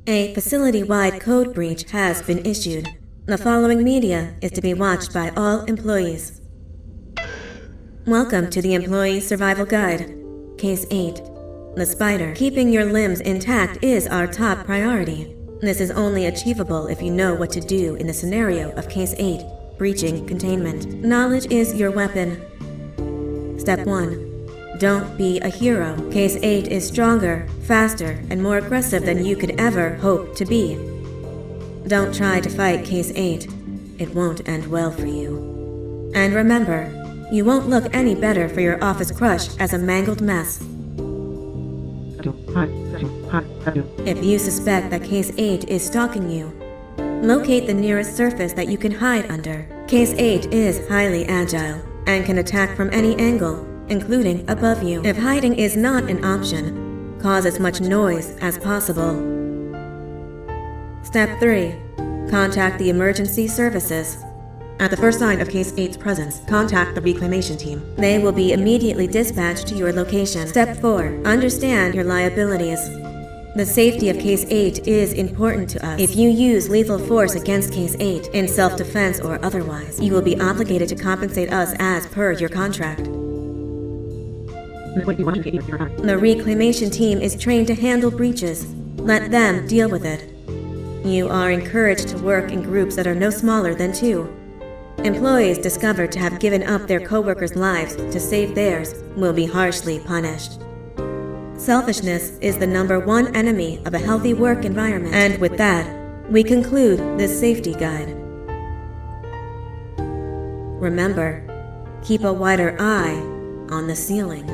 A facility-wide code breach has been issued. The following media is to be watched by all employees. Welcome to the Employee Survival Guide. Case 8. The spider. Keeping your limbs intact is our top priority. This is only achievable if you know what to do in the scenario of Case 8, breaching containment. Knowledge is your weapon. Step 1. Don't be a hero. Case 8 is stronger, faster, and more aggressive than you could ever hope to be. Don't try to fight Case 8. It won't end well for you. And remember, you won't look any better for your office crush as a mangled mess. If you suspect that Case 8 is stalking you, locate the nearest surface that you can hide under. Case 8 is highly agile and can attack from any angle, including above you. If hiding is not an option, cause as much noise as possible. Step 3. Contact the emergency services. At the first sign of Case 8's presence, contact the reclamation team. They will be immediately dispatched to your location. Step 4. Understand your liabilities. The safety of Case 8 is important to us. If you use lethal force against Case 8, in self-defense or otherwise, you will be obligated to compensate us as per your contract. The reclamation team is trained to handle breaches. Let them deal with it. You are encouraged to work in groups that are no smaller than 2. Employees discovered to have given up their coworkers' lives to save theirs will be harshly punished. Selfishness is the #1 enemy of a healthy work environment. And with that, we conclude this safety guide. Remember, keep a wider eye on the ceiling.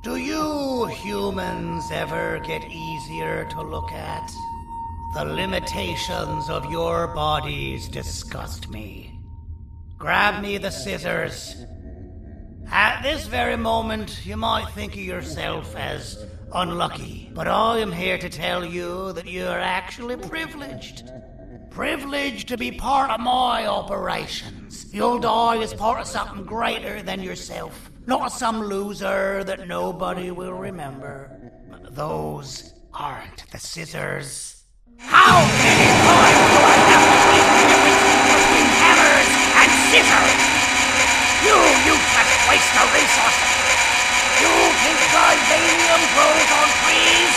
Do you humans ever get easier to look at? The limitations of your bodies disgust me. Grab me the scissors. At this very moment, you might think of yourself as unlucky, but I am here to tell you that you are actually privileged. Privileged to be part of my operations. You'll die as part of something greater than yourself, not as some loser that nobody will remember. Those aren't the scissors. How many times do I have to say the difference between hammers and scissors? You useless waste of resources! You think vibranium grows on trees?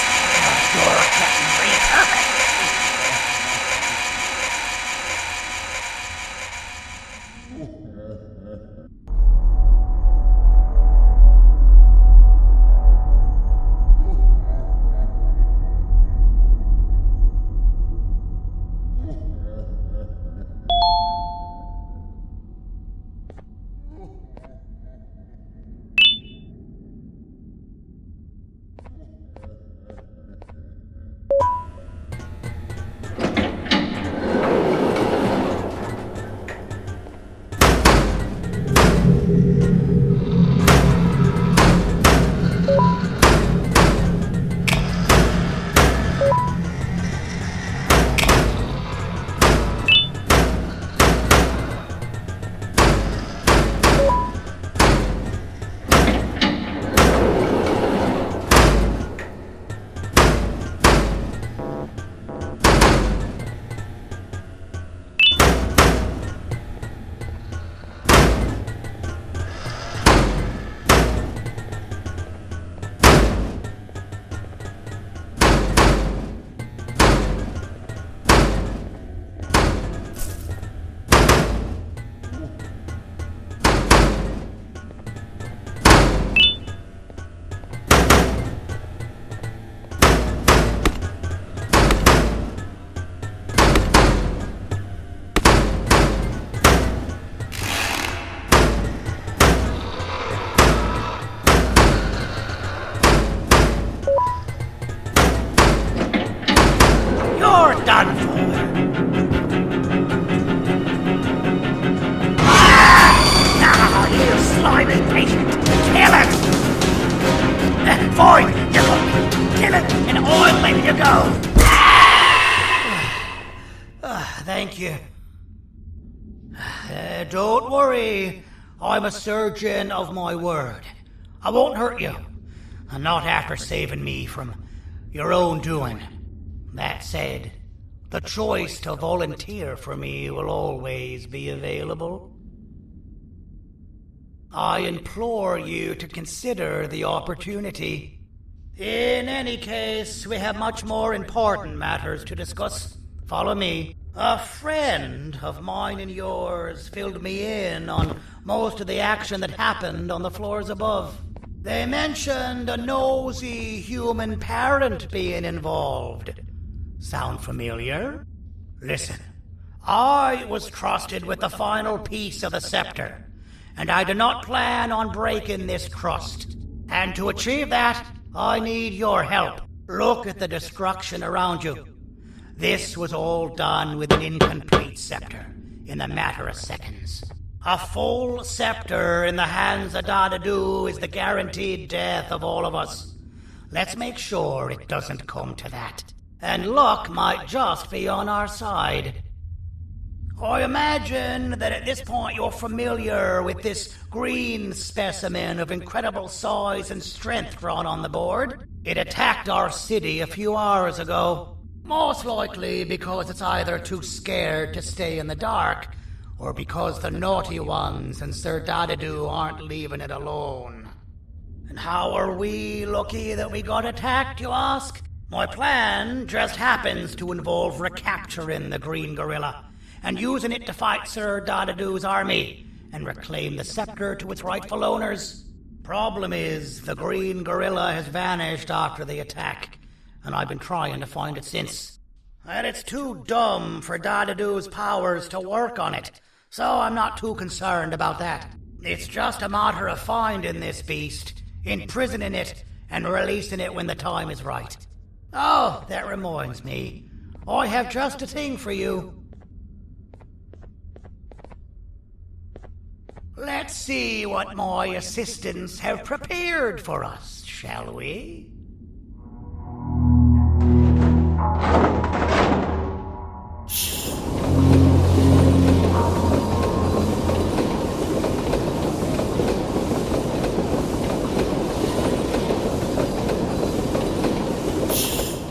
You're getting repurposed! Done for. Now, you slimy patient! Kill it! Fine, you got me. Kill it, and I'll let you go. Thank you. Don't worry. I'm a surgeon of my word. I won't hurt you. And not after saving me from your own doing. That said, the choice to volunteer for me will always be available. I implore you to consider the opportunity. In any case, we have much more important matters to discuss. Follow me. A friend of mine and yours filled me in on most of the action that happened on the floors above. They mentioned a nosy human parent being involved. Sound familiar? Listen, I was trusted with the final piece of the scepter, and I do not plan on breaking this trust. And to achieve that, I need your help. Look at the destruction around you. This was all done with an incomplete scepter, in a matter of seconds. A full scepter in the hands of Dadadu is the guaranteed death of all of us. Let's make sure it doesn't come to that. And luck might just be on our side. I imagine that at this point you're familiar with this green specimen of incredible size and strength drawn on the board. It attacked our city a few hours ago. Most likely because it's either too scared to stay in the dark, or because the naughty ones and Sir Dadadu aren't leaving it alone. And how are we lucky that we got attacked, you ask? My plan just happens to involve recapturing the green gorilla and using it to fight Sir Dadadu's army and reclaim the scepter to its rightful owners. Problem is, the green gorilla has vanished after the attack, and I've been trying to find it since. And it's too dumb for Dadadu's powers to work on it, so I'm not too concerned about that. It's just a matter of finding this beast imprisoning it and releasing it when the time is right. Oh, that reminds me. I have just a thing for you. Let's see what my assistants have prepared for us, shall we?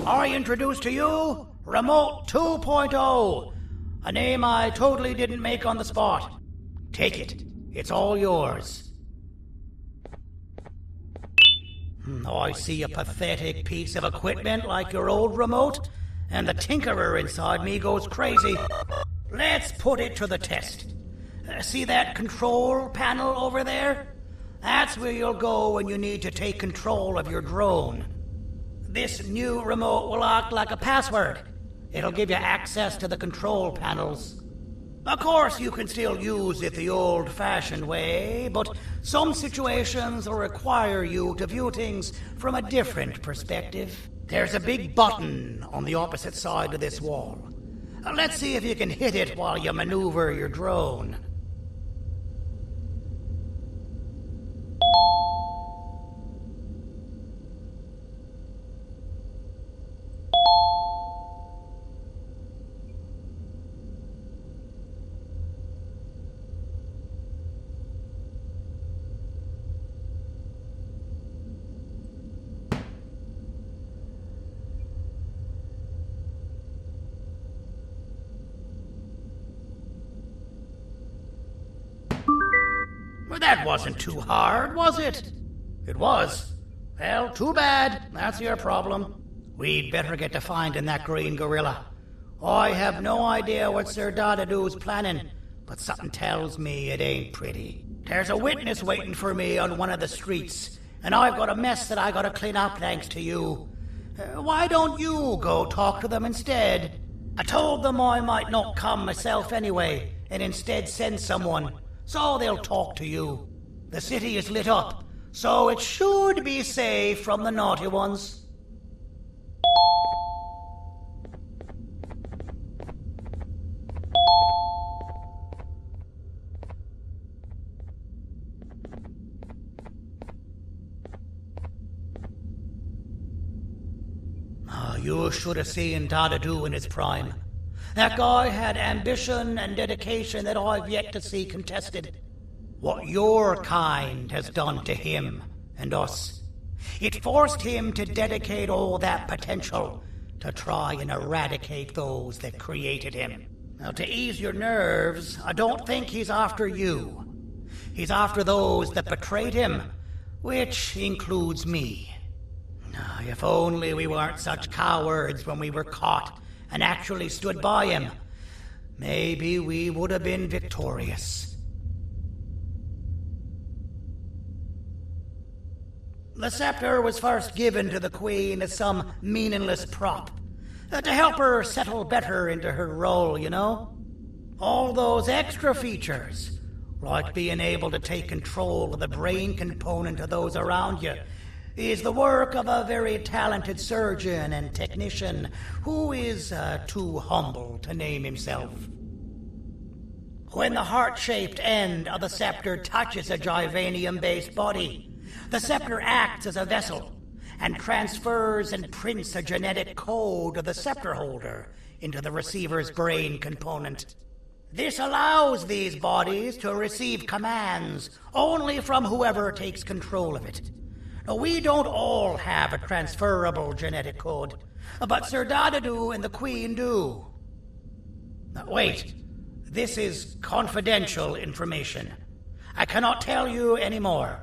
I introduce to you Remote 2.0, a name I totally didn't make on the spot. Take it. It's all yours. I see a pathetic piece of equipment like your old remote, and the tinkerer inside me goes crazy. Let's put it to the test. See that control panel over there? That's where you'll go when you need to take control of your drone. This new remote will act like a password. It'll give you access to the control panels. Of course, you can still use it the old-fashioned way, but some situations will require you to view things from a different perspective. There's a big button on the opposite side of this wall. Let's see if you can hit it while you maneuver your drone. Well, that wasn't too hard, was it? It was. Well, too bad. That's your problem. We'd better get to finding that green gorilla. I have no idea what Sir Dadadoo's planning, but something tells me it ain't pretty. There's a witness waiting for me on one of the streets, and I've got a mess that I gotta clean up thanks to you. Why don't you go talk to them instead? I told them I might not come myself anyway, and instead send someone, so they'll talk to you. The city is lit up, so it should be safe from the naughty ones. You should have seen Dadadoo in his prime. That guy had ambition and dedication that I've yet to see contested. What your kind has done to him and us. It forced him to dedicate all that potential to try and eradicate those that created him. Now, to ease your nerves, I don't think he's after you. He's after those that betrayed him, which includes me. If only we weren't such cowards when we were caught and actually stood by him, maybe we would have been victorious. The scepter was first given to the Queen as some meaningless prop, to help her settle better into her role, you know? All those extra features, like being able to take control of the brain component of those around you, is the work of a very talented surgeon and technician who is too humble to name himself. When the heart-shaped end of the scepter touches a Givanium-based body, the scepter acts as a vessel and transfers and prints a genetic code of the scepter holder into the receiver's brain component. This allows these bodies to receive commands only from whoever takes control of it. Now, we don't all have a transferable genetic code, but Sir Dadadoo and the Queen do. Now, wait, this is confidential information. I cannot tell you any more.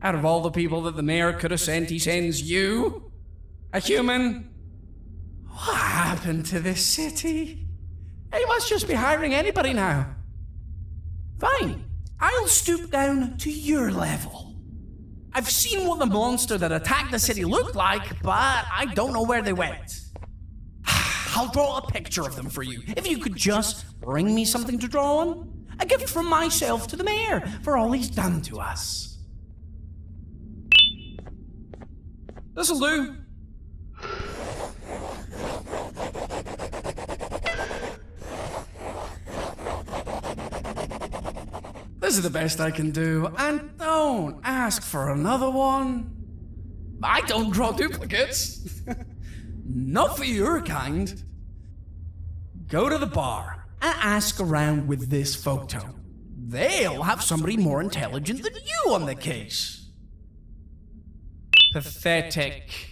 Out of all the people that the mayor could have sent, he sends you? A human? What happened to this city? He must just be hiring anybody now. Fine, I'll stoop down to your level. I've seen what the monster that attacked the city looked like, but I don't know where they went. I'll draw a picture of them for you, if you could just bring me something to draw on. A gift from myself to the mayor for all he's done to us. This'll do. This is the best I can do, and don't ask for another one. I don't draw duplicates. Not for your kind. Go to the bar and ask around with this photo. They'll have somebody more intelligent than you on the case. Pathetic.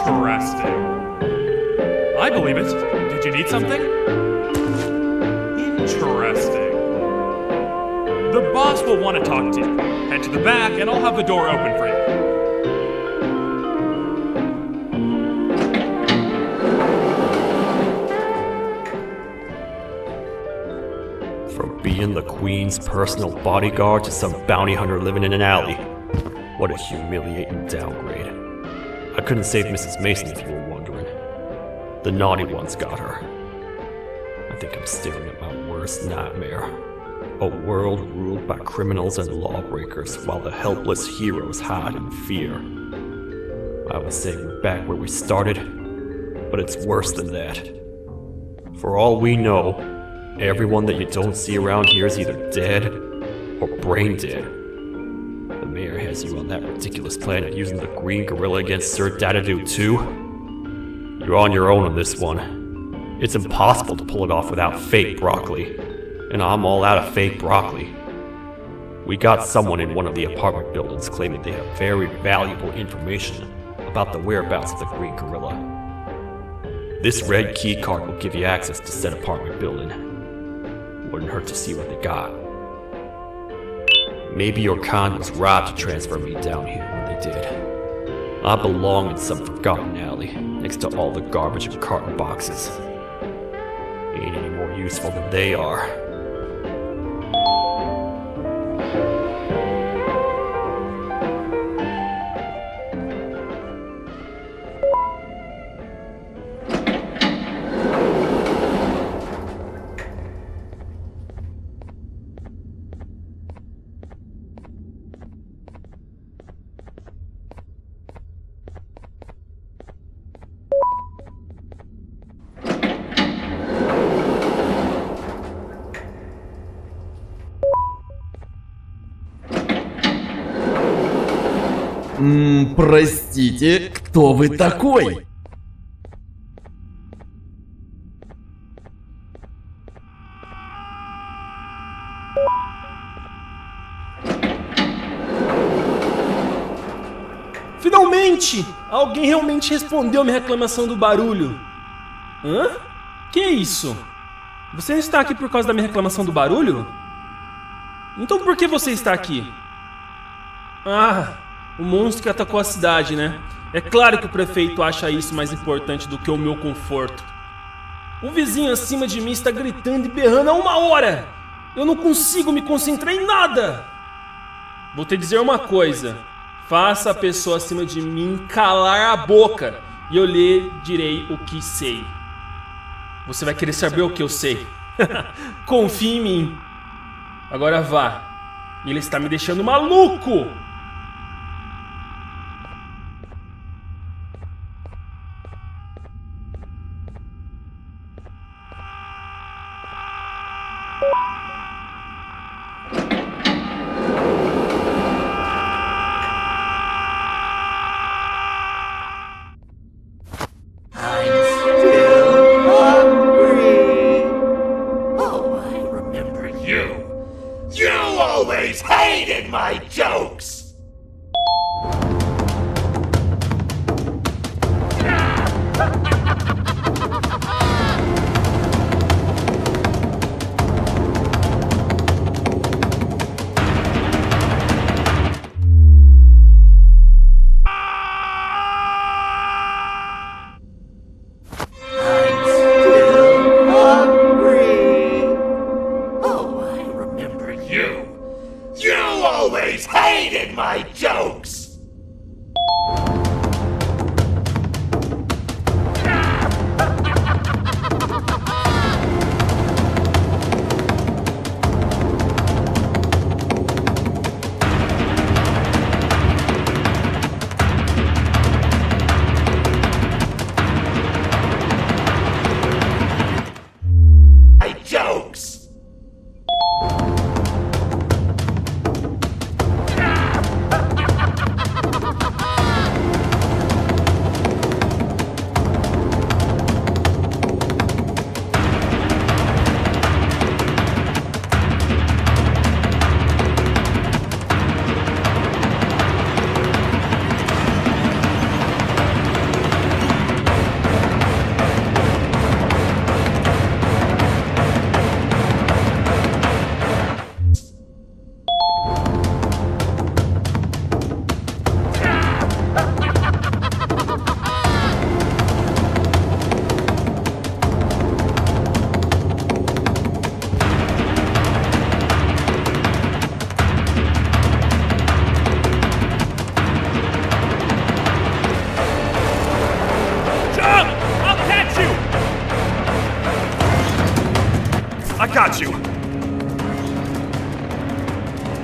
Interesting. I believe it. Did you need something? Interesting. The boss will want to talk to you. Head to the back and I'll have the door open for you. From being the Queen's personal bodyguard to some bounty hunter living in an alley. What a humiliating downgrade. I couldn't save Mrs. Mason if you were wondering. The naughty ones got her. I think I'm staring at my worst nightmare. A world ruled by criminals and lawbreakers while the helpless heroes hide in fear. I would say we're back where we started, but it's worse than that. For all we know, everyone that you don't see around here is either dead or brain dead. The mayor has you on that ridiculous plan of using the green gorilla against Sir Dadadoo too. You're on your own on this one. It's impossible to pull it off without fake broccoli, and I'm all out of fake broccoli. We got someone in one of the apartment buildings claiming they have very valuable information about the whereabouts of the green gorilla. This red key card will give you access to said apartment building. Wouldn't hurt to see what they got. Maybe your con was right to transfer me down here when they did. I belong in some forgotten alley, next to all the garbage and carton boxes. Ain't any more useful than they are. Простите, кто вы такой? Finalmente! Alguém realmente respondeu a minha reclamação do barulho. Hã? Que é isso? Você está aqui por causa da minha reclamação do barulho? Então por que você está aqui? Ah, o monstro que atacou a cidade, né? É claro que o prefeito acha isso mais importante do que o meu conforto. O vizinho acima de mim está gritando e berrando há 1 hora! Eu não consigo me concentrar em nada! Vou te dizer uma coisa. Faça a pessoa acima de mim calar a boca e eu lhe direi o que sei. Você vai querer saber o que eu sei. Confie em mim. Agora vá. Ele está me deixando maluco! Hated my jokes! Hated my jokes! My jokes!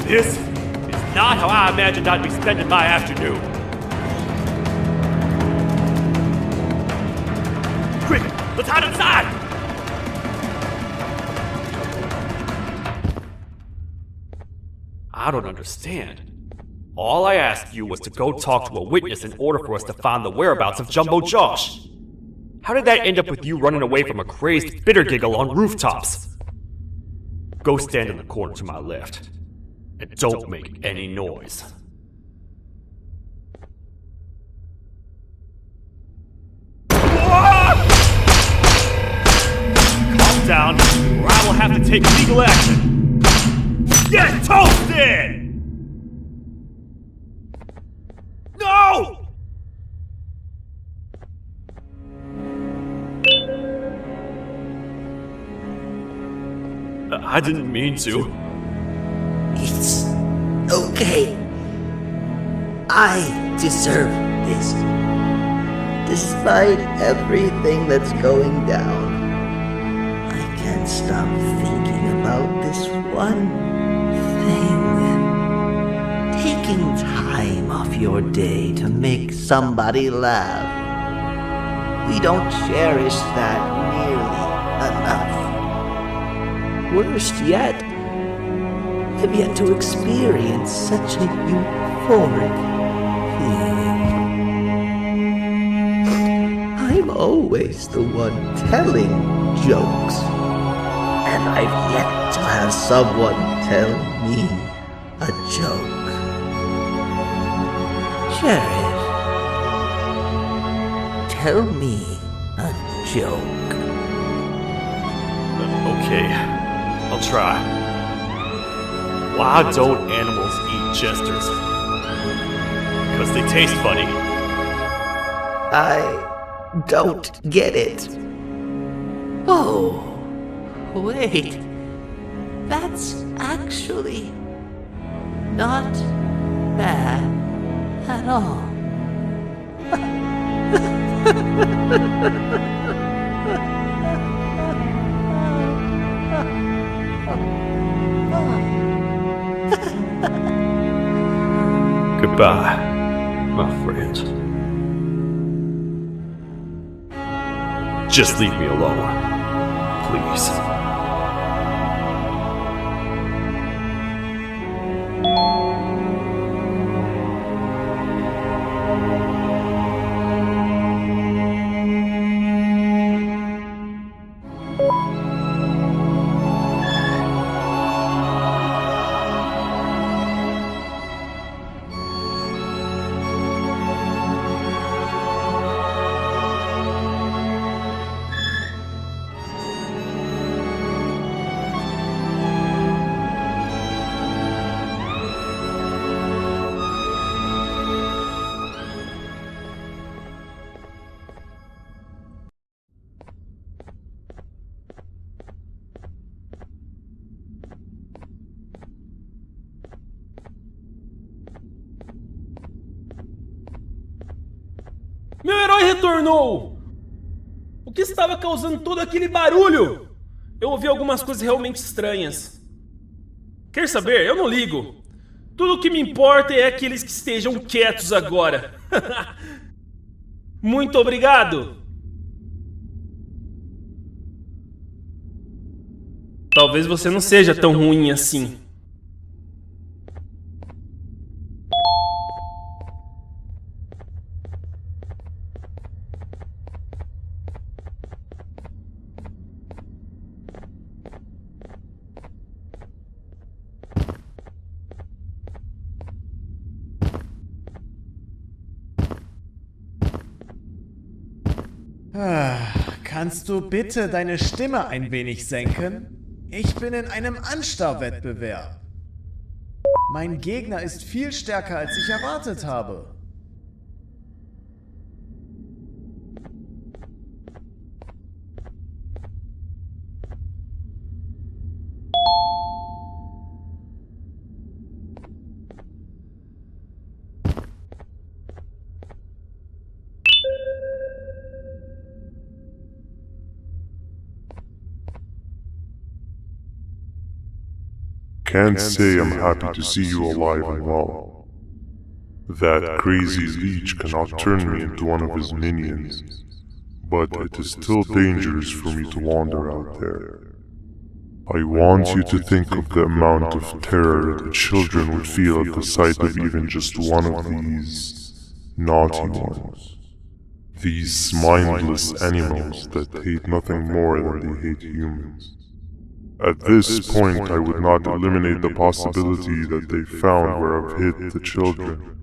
This is not how I imagined I'd be spending my afternoon. Quick, let's hide inside! I don't understand. All I asked you was to go talk to a witness in order for us to find the whereabouts of Jumbo Josh. How did that end up with you running away from a crazed bitter giggle on rooftops? Go stand in the corner to my left. And don't make any noise. Calm down, or I will have to take legal action. Get toasted! No! I didn't mean to. It's okay. I deserve this. Despite everything that's going down, I can't stop thinking about this one thing. Taking time off your day to make somebody laugh. We don't cherish that nearly enough. Worst yet, I've yet to experience such a euphoric feeling. I'm always the one telling jokes, and I've yet to have someone tell me a joke. Jared, tell me a joke. Okay, I'll try. Why don't animals eat jesters? Because they taste funny. I don't get it. Oh, wait. That's actually not bad at all. Goodbye, my friend. Just leave me alone, please. Meu herói retornou! O que estava causando todo aquele barulho? Eu ouvi algumas coisas realmente estranhas. Quer saber? Eu não ligo. Tudo o que me importa é aqueles que estejam quietos agora. Muito obrigado! Talvez você não seja tão ruim assim. Kannst du bitte deine Stimme ein wenig senken? Ich bin in einem Anstarrwettbewerb. Mein Gegner ist viel stärker, als ich erwartet habe. can't say I'm happy to see you alive and well. That crazy leech cannot turn me into one of his minions, but it is still dangerous for me to wander out there. I want you to think of the amount of terror the children would feel at the sight of even just one of these naughty ones. These mindless animals that hate nothing more than they hate humans. At this point, I would not eliminate the possibility that they found where I've hid the children.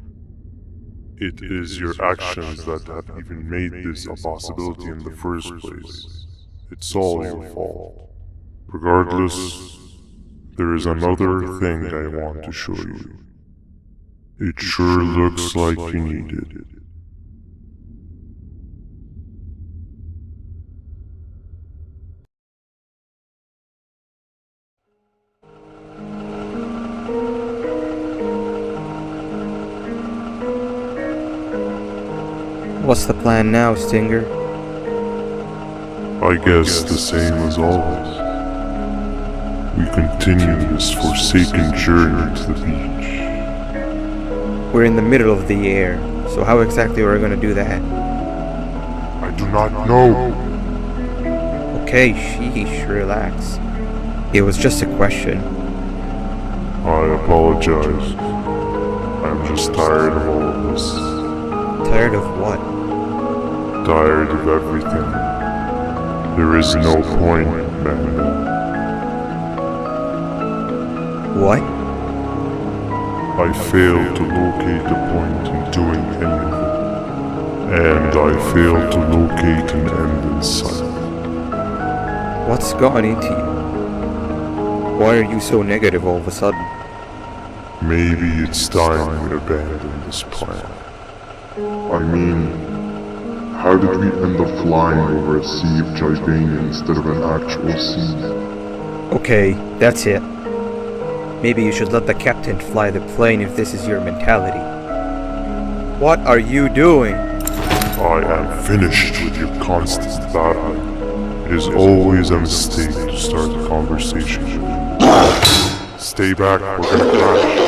It is your actions that have even made this a possibility in the first place. It's all your fault. Regardless, there is another thing I want to show you. It sure looks like you need it. What's the plan now, Stinger? I guess the same as always. We continue this forsaken journey to the beach. We're in the middle of the air, so how exactly are we going to do that? I do not know. Okay, sheesh, relax. It was just a question. I apologize. I'm just tired of all of this. Tired of what? Tired of everything. There is no point, man. What? I failed to locate a point in doing anything. And I failed to locate an end in sight. What's gotten into you? Why are you so negative all of a sudden? Maybe it's time we abandon this plan. I mean, how did we end up flying over a sea of Jordania instead of an actual sea? Okay, that's it. Maybe you should let the captain fly the plane if this is your mentality. What are you doing? I am finished with your constant battling. It is always a mistake to start a conversation. Stay back, we're gonna crash.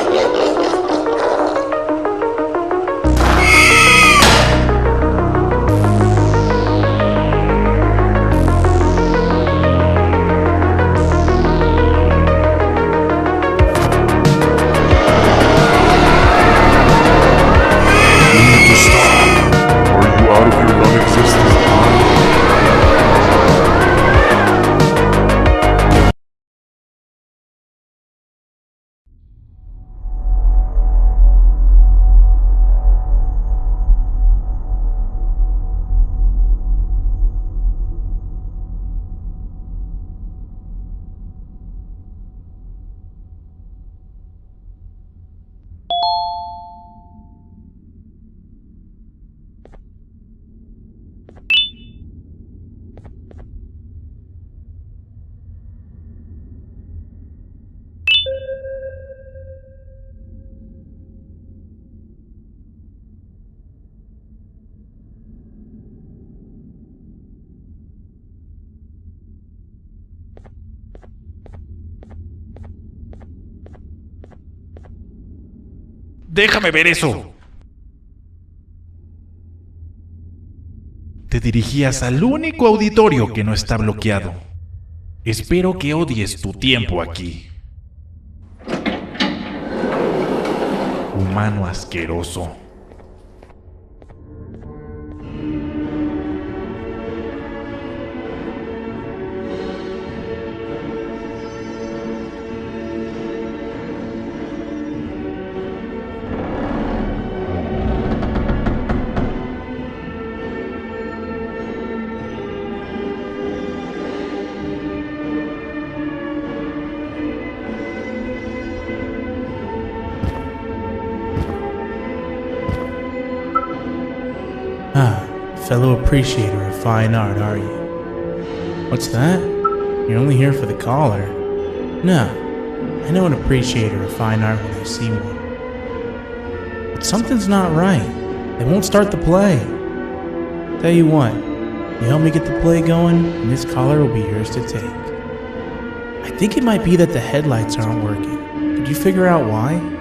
Déjame ver eso. Te dirigías al único auditorio que no está bloqueado. Espero que odies tu tiempo aquí. Humano asqueroso. Fellow appreciator of fine art, are you? What's that? You're only here for the collar. No, I know an appreciator of fine art when I see one. But something's not right. They won't start the play. Tell you what, you help me get the play going, and this collar will be yours to take. I think it might be that the headlights aren't working. Did you figure out why?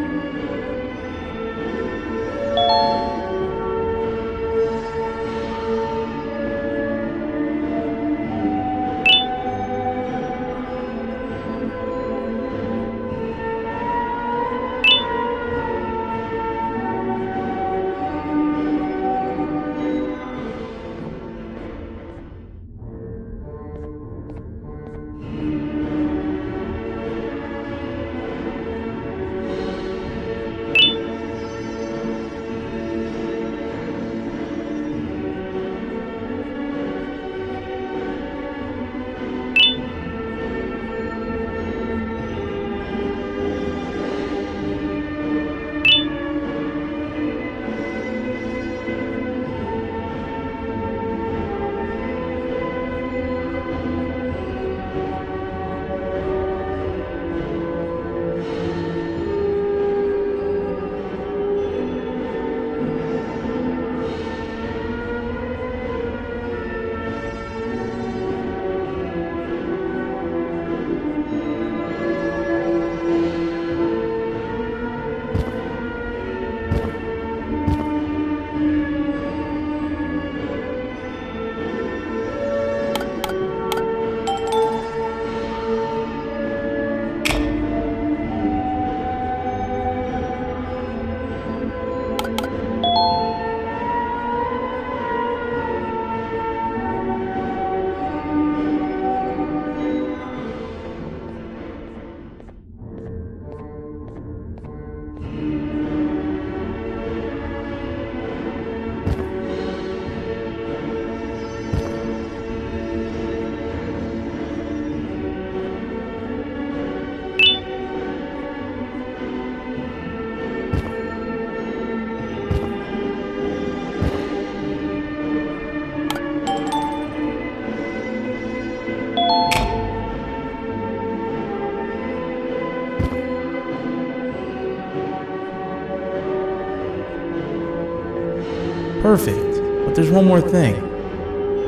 Perfect. But there's one more thing.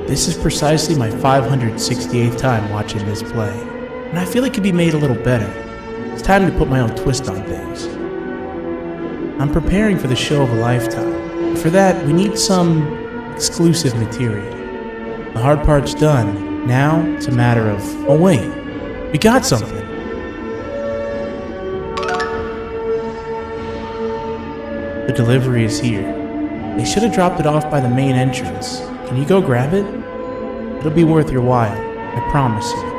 This is precisely my 568th time watching this play, and I feel it could be made a little better. It's time to put my own twist on things. I'm preparing for the show of a lifetime. For that, we need some exclusive material. The hard part's done. Now, it's a matter of, oh wait, we got something. The delivery is here. They should have dropped it off by the main entrance. Can you go grab it? It'll be worth your while, I promise you.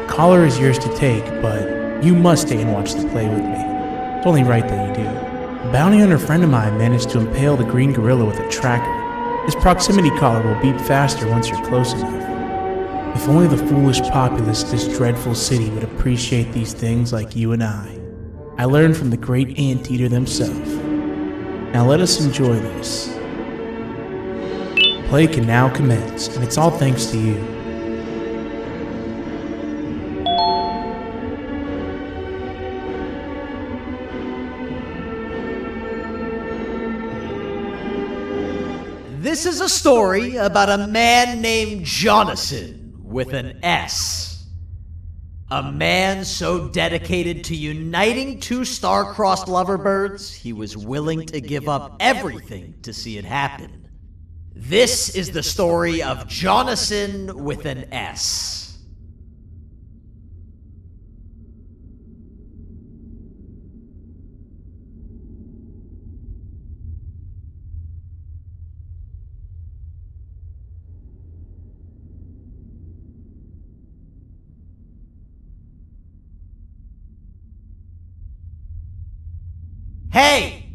Collar is yours to take, but you must stay and watch the play with me. It's only right that you do. A bounty hunter friend of mine managed to impale the green gorilla with a tracker. His proximity collar will beep faster once you're close enough. If only the foolish populace of this dreadful city would appreciate these things like you and I. I learned from the great anteater themselves. Now let us enjoy this. Play can now commence, and it's all thanks to you. This is a story about a man named Jonathan with an S. A man so dedicated to uniting two star-crossed loverbirds, he was willing to give up everything to see it happen. This is the story of Jonathan with an S. Hey!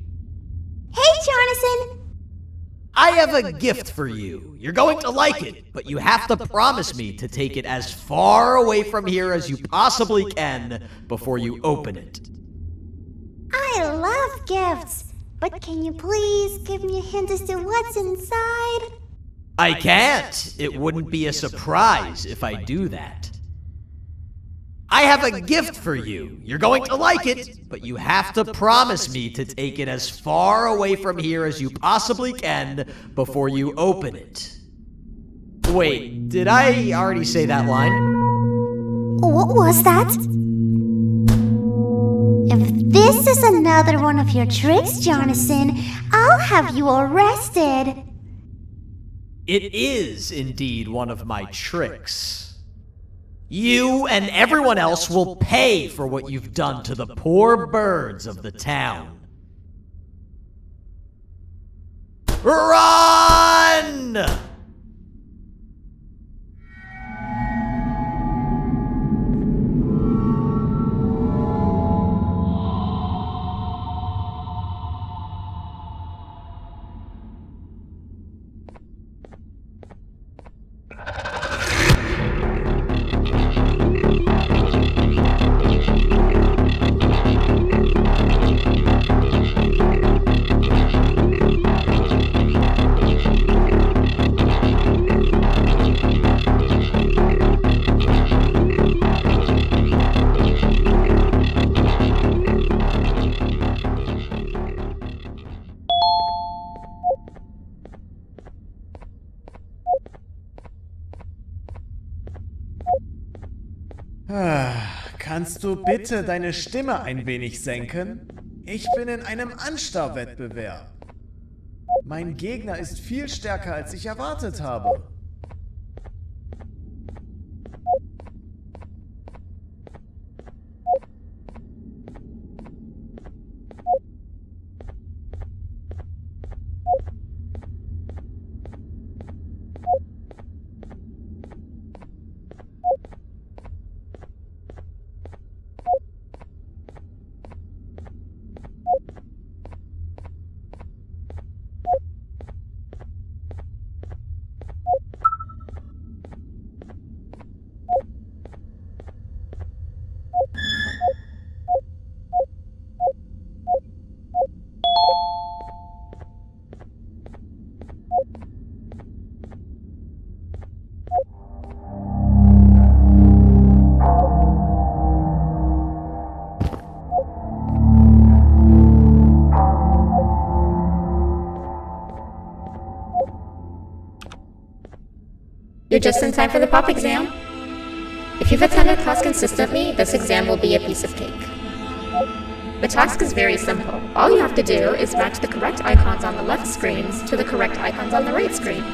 Hey, Jonathan! I have a gift for you. You're going to like it, but you have to promise me to take it as far away from here as you possibly can before you open it. I love gifts, but can you please give me a hint as to what's inside? I can't. It wouldn't be a surprise if I do that. I have a gift for you. You're going to like it, but you have to promise me to take it as far away from here as you possibly can before you open it. Wait, did I already say that line? What was that? If this is another one of your tricks, Jonathan, I'll have you arrested. It is indeed one of my tricks. You and everyone else will pay for what you've done to the poor birds of the town. Run! Kannst du bitte deine Stimme ein wenig senken? Ich bin in einem Anstarrwettbewerb. Mein Gegner ist viel stärker, als ich erwartet habe. You're just in time for the pop exam. If you've attended class consistently, this exam will be a piece of cake. The task is very simple. All you have to do is match the correct icons on the left screens to the correct icons on the right screens.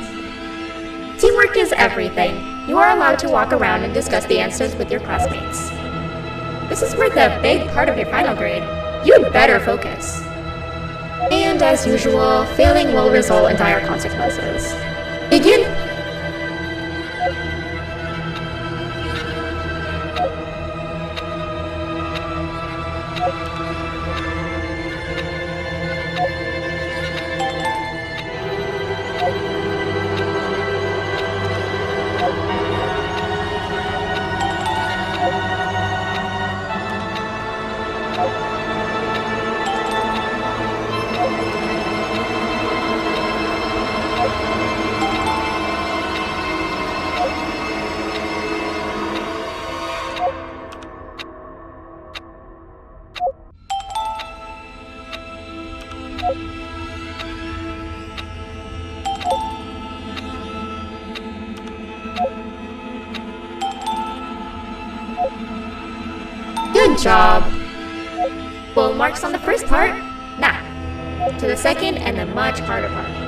Teamwork is everything. You are allowed to walk around and discuss the answers with your classmates. This is worth a big part of your final grade. You'd better focus. And as usual, failing will result in dire consequences. Begin! simple marks on the first part. Now, to the second and the much harder part.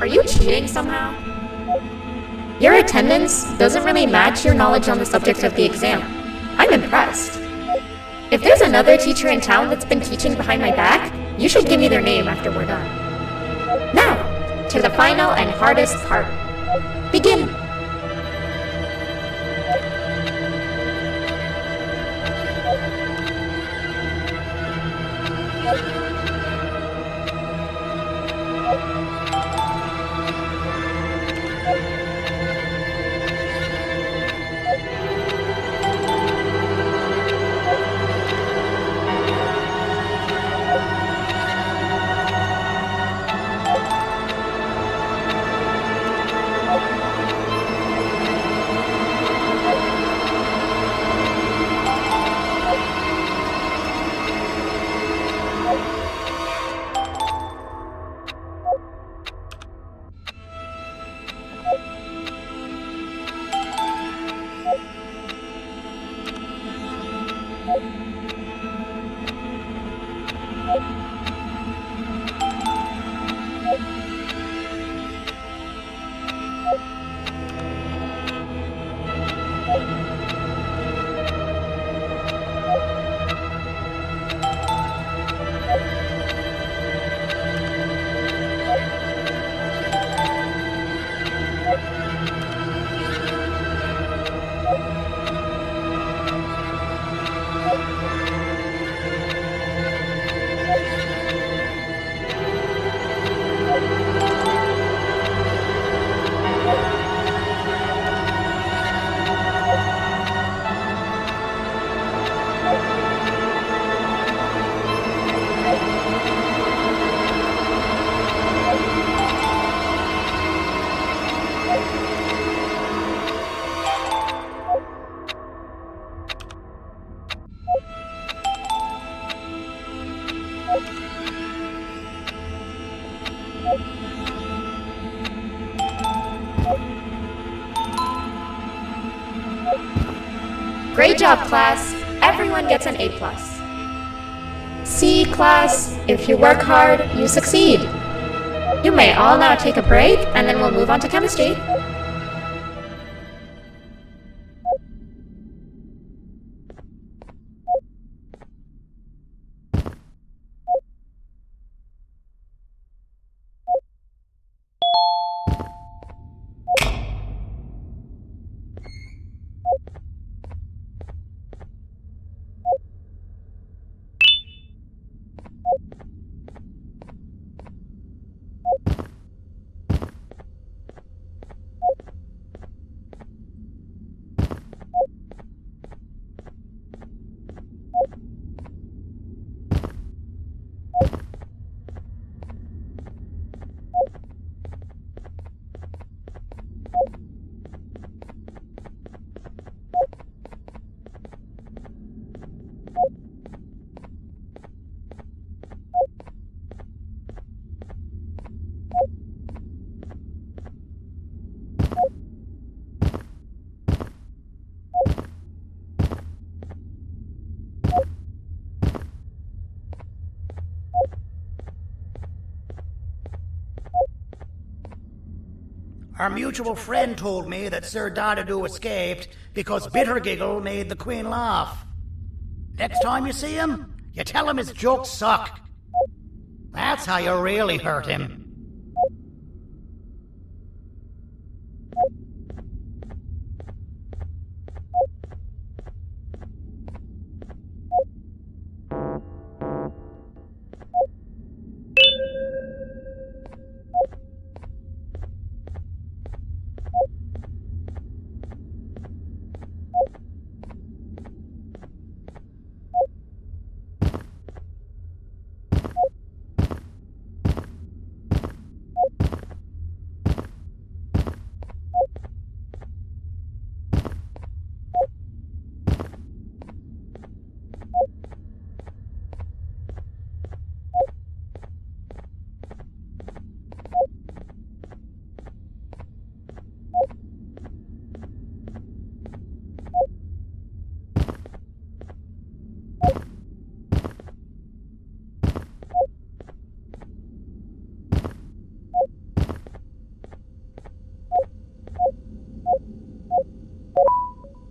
Are you cheating somehow? Your attendance doesn't really match your knowledge on the subject of the exam. I'm impressed. If there's another teacher in town that's been teaching behind my back, you should give me their name after we're done. Now, to the final and hardest part. Begin! Great job, class. Everyone gets an A+. See, class, if you work hard, you succeed. You may all now take a break, and then we'll move on to chemistry. Our mutual friend told me that Sir Dadadu escaped because Bittergiggle made the Queen laugh. Next time you see him, you tell him his jokes suck. That's how you really hurt him.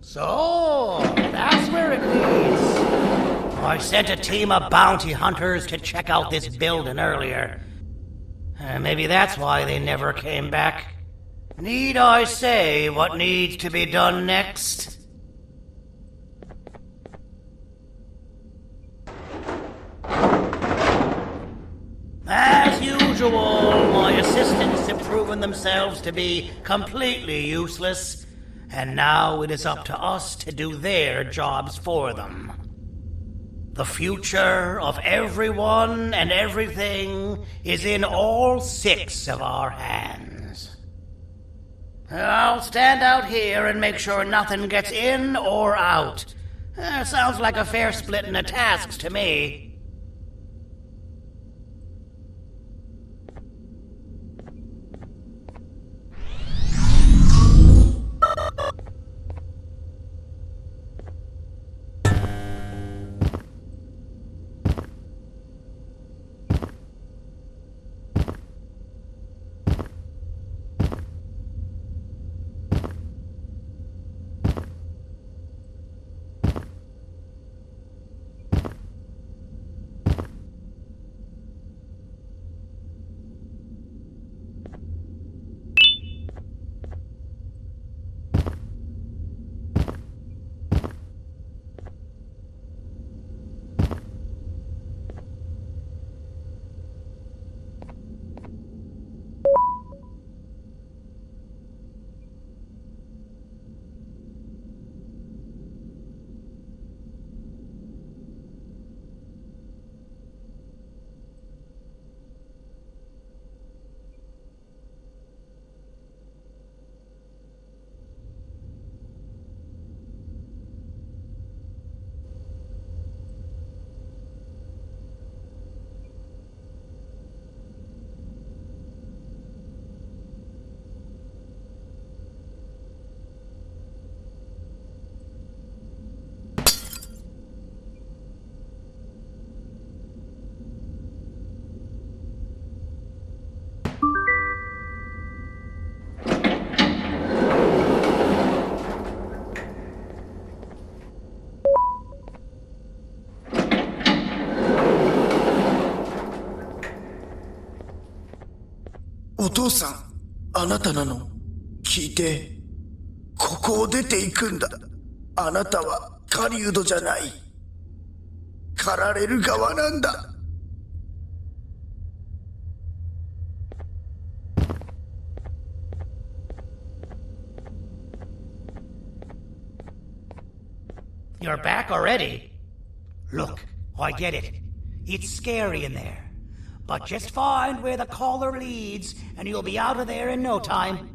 So, that's where it leads. I sent a team of bounty hunters to check out this building earlier. Maybe that's why they never came back. Need I say what needs to be done next? As usual, my assistants have proven themselves to be completely useless, and now it is up to us to do their jobs for them. The future of everyone and everything is in all 6 of our hands. I'll stand out here and make sure nothing gets in or out. Sounds like a fair splitting of tasks to me. "お父さん、あなたなの？聞いて。ここを出て行くんだ。あなたは狩人じゃない。狩られる側なんだ。You're back already? Look, I get it. It's scary in there. But just find where the collar leads, and you'll be out of there in no time.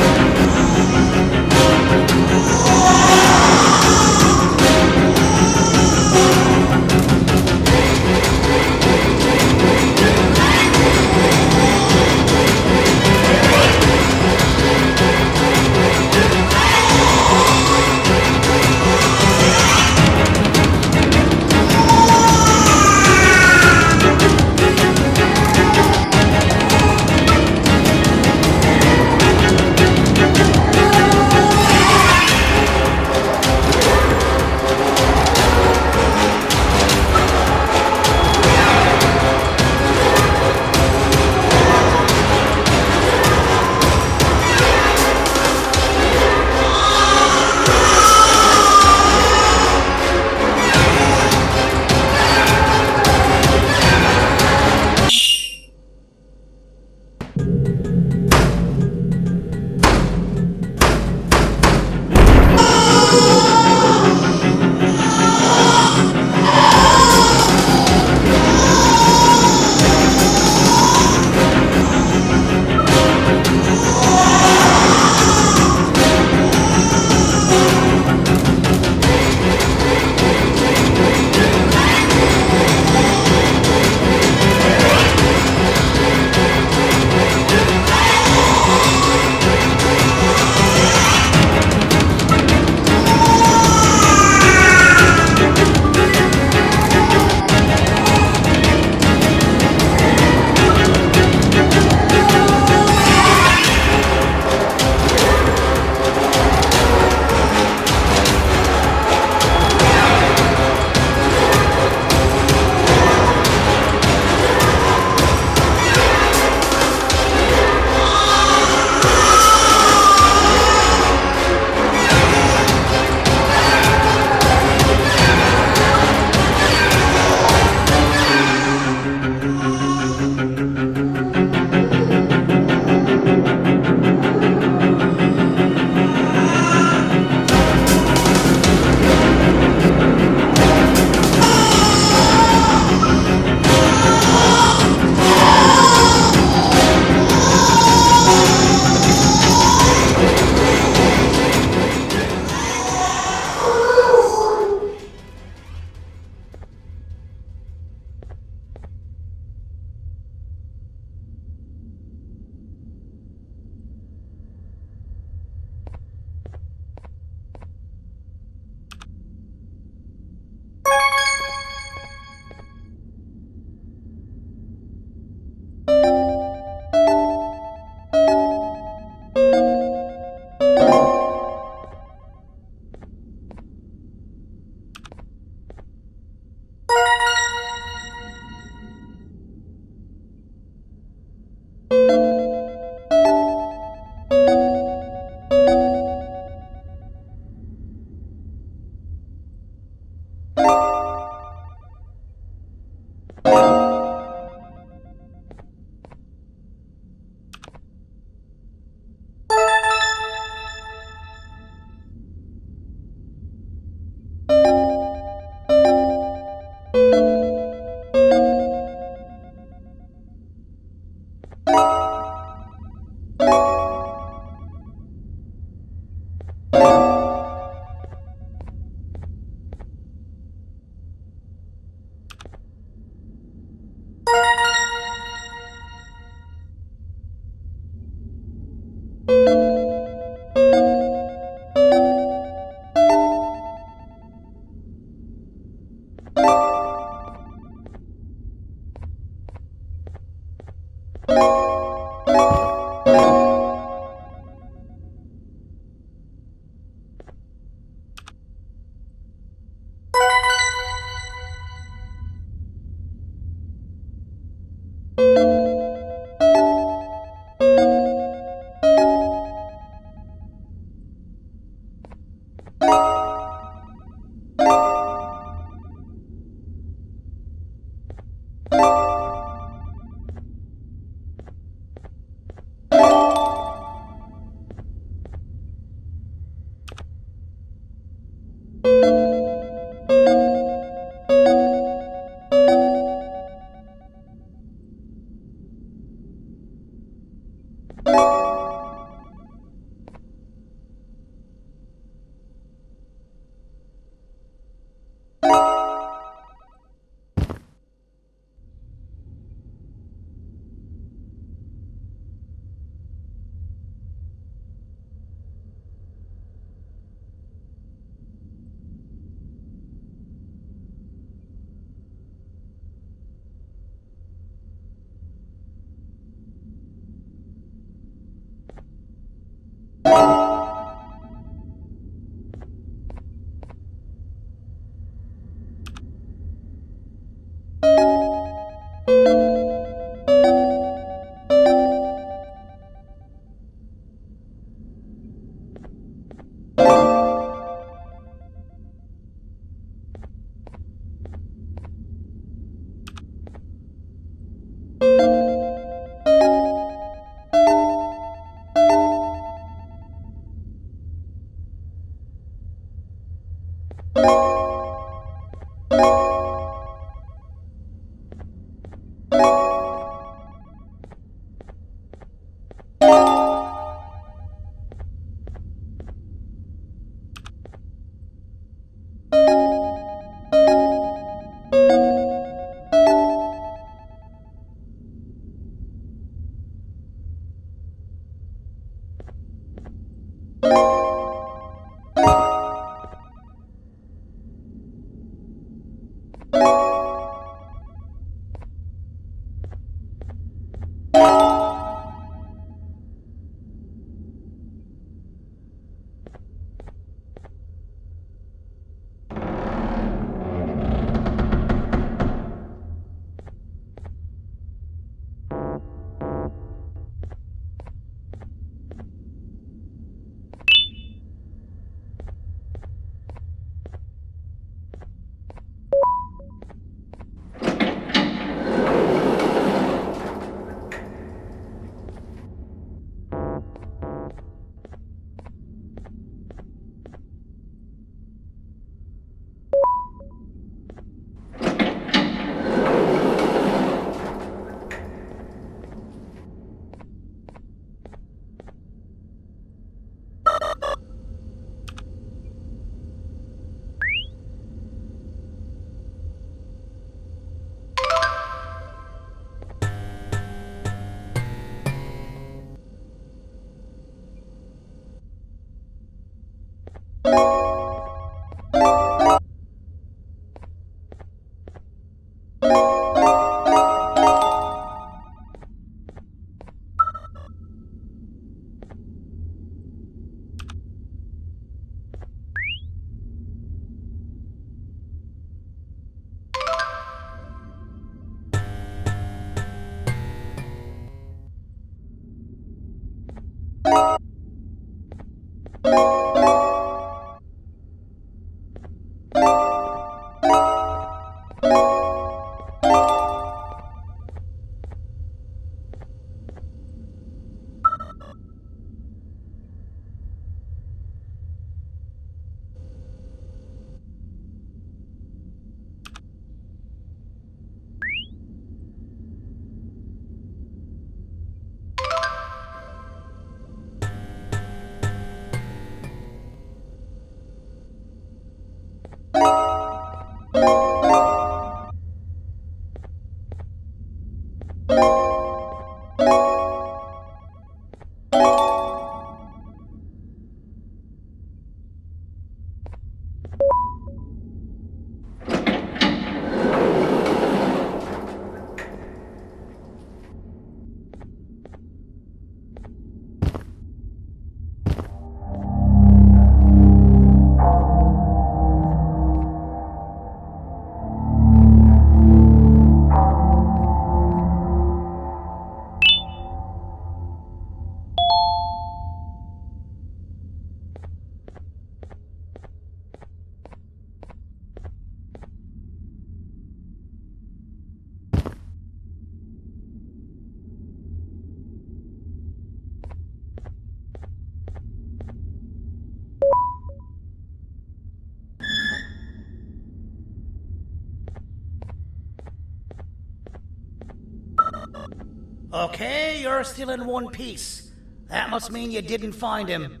Okay, you're still in one piece. That must mean you didn't find him.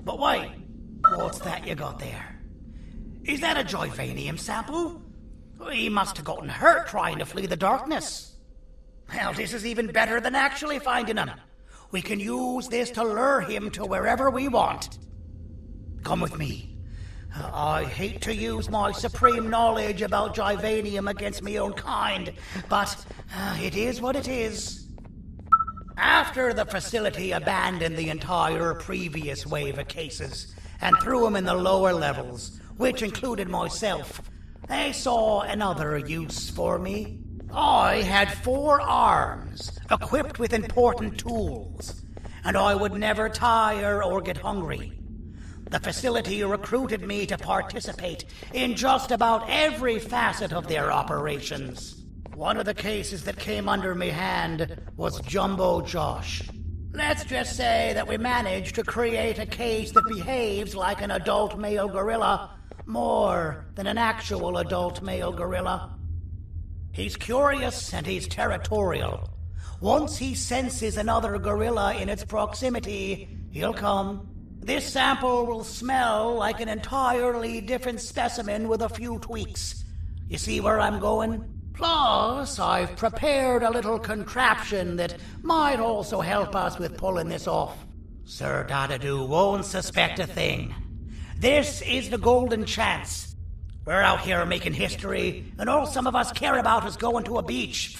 But wait, what's that you got there? Is that a Joyvanium sample? He must have gotten hurt trying to flee the darkness. Well, this is even better than actually finding him. We can use this to lure him to wherever we want. Come with me. I hate to use my supreme knowledge about Joyvanium against my own kind, but it is what it is. After the facility abandoned the entire previous wave of cases and threw them in the lower levels, which included myself, they saw another use for me. I had 4 arms, equipped with important tools, and I would never tire or get hungry. The facility recruited me to participate in just about every facet of their operations. One of the cases that came under me hand was Jumbo Josh. Let's just say that we managed to create a case that behaves like an adult male gorilla, more than an actual adult male gorilla. He's curious and he's territorial. Once he senses another gorilla in its proximity, he'll come. This sample will smell like an entirely different specimen with a few tweaks. You see where I'm going? Plus, I've prepared a little contraption that might also help us with pulling this off. Sir Dadadoo won't suspect a thing. This is the golden chance. We're out here making history, and all some of us care about is going to a beach.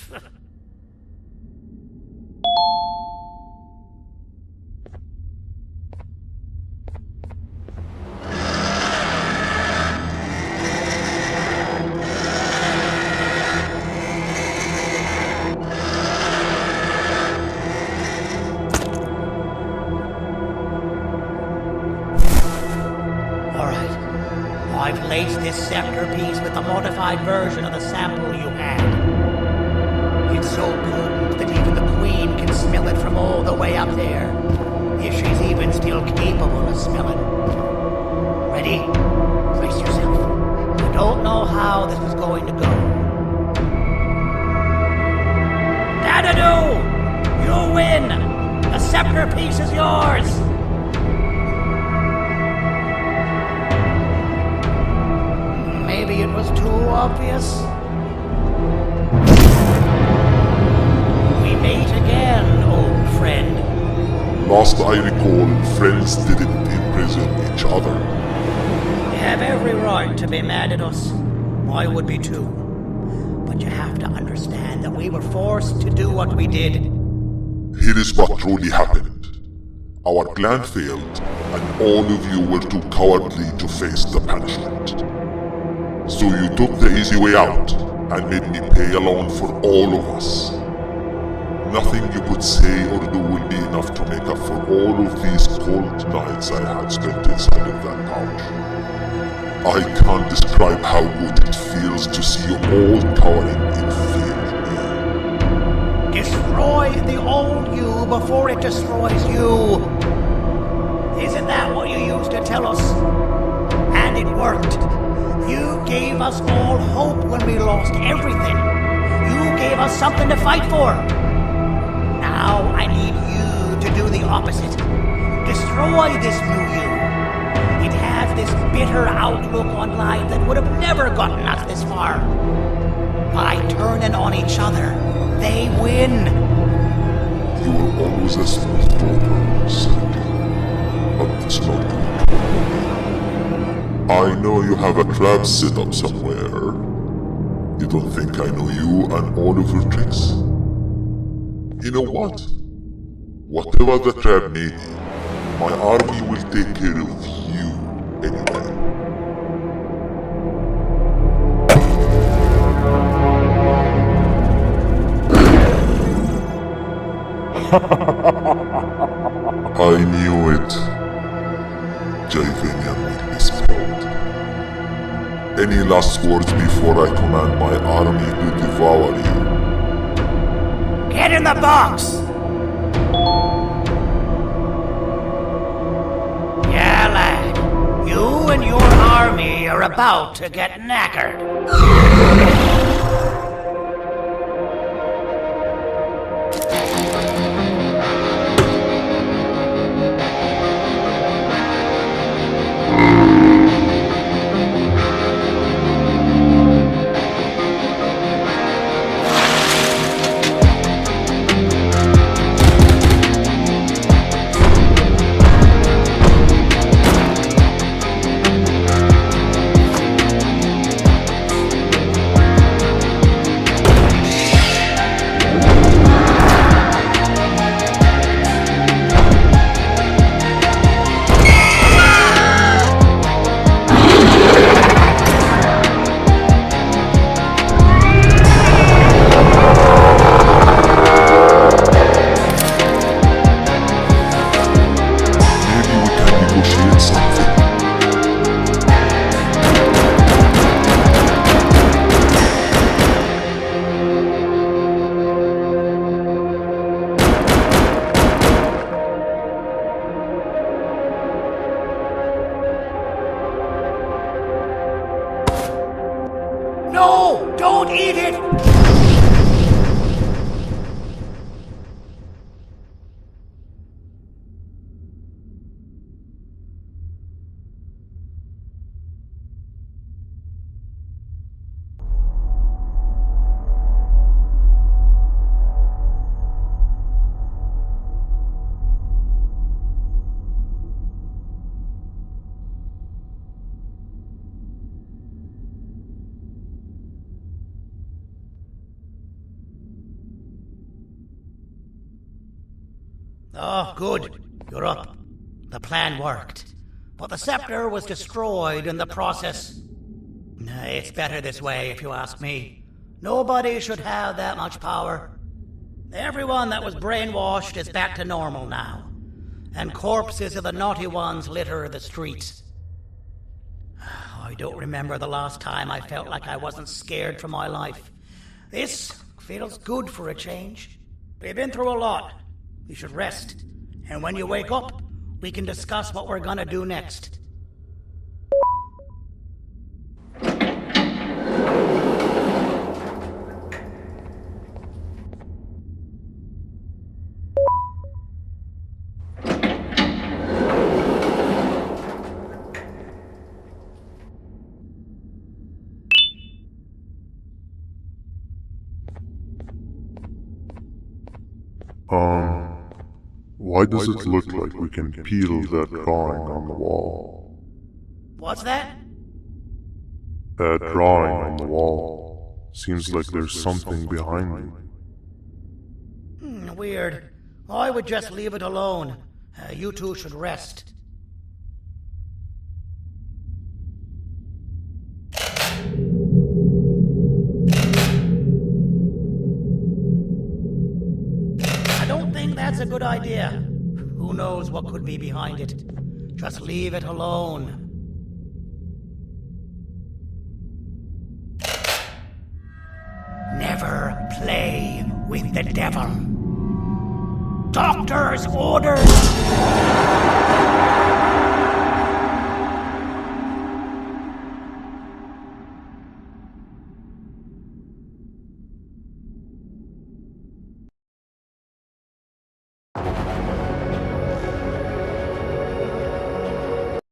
I've laced this scepter piece with the modified version of the sample you had. It's so potent that even the Queen can smell it from all the way up there. If she's even still capable of smelling. Ready? Brace yourself. I don't know how this is going to go. Dadadoo! You win! The scepter piece is yours! Maybe it was too obvious. We meet again, old friend. Last I recall, friends didn't imprison each other. You have every right to be mad at us. I would be too. But you have to understand that we were forced to do what we did. Here is what truly happened. Our plan failed, and all of you were too cowardly to face the punishment. So you took the easy way out, and made me pay alone for all of us. Nothing you could say or do will be enough to make up for all of these cold nights I had spent inside of that pouch. I can't describe how good it feels to see you all cowering in fear. Destroy the old you before it destroys you. Isn't that what you used to tell us? And it worked. You gave us all hope when we lost everything. You gave us something to fight for. Now I need you to do the opposite. Destroy this new you. It has this bitter outlook on life that would have never gotten us this far. By turning on each other, they win. You were always a smooth talker, Sandy. But it's not going to work. I know you have a trap set up somewhere. You don't think I know you and all of your tricks? You know what? Whatever the trap may be, my army will take care of you anyway. I knew it. Javanian will be spelled. Any last words before I command my army to devour you? Get in the box! Yeah, lad. You and your army are about to get knackered. No! Don't eat it! Oh, good. You're up. The plan worked. But the scepter was destroyed in the process. It's better this way, if you ask me. Nobody should have that much power. Everyone that was brainwashed is back to normal now. And corpses of the naughty ones litter the streets. I don't remember the last time I felt like I wasn't scared for my life. This feels good for a change. We've been through a lot. You should rest. And when you wake up, we can discuss what we're gonna do next. Why does it look like we can peel that drawing on the wall? What's that? That drawing on the wall. Seems like there's something behind it. Weird. I would just leave it alone. You two should rest. I don't think that's a good idea. Who knows what could be behind it? Just leave it alone. Never play with the devil. Doctor's orders!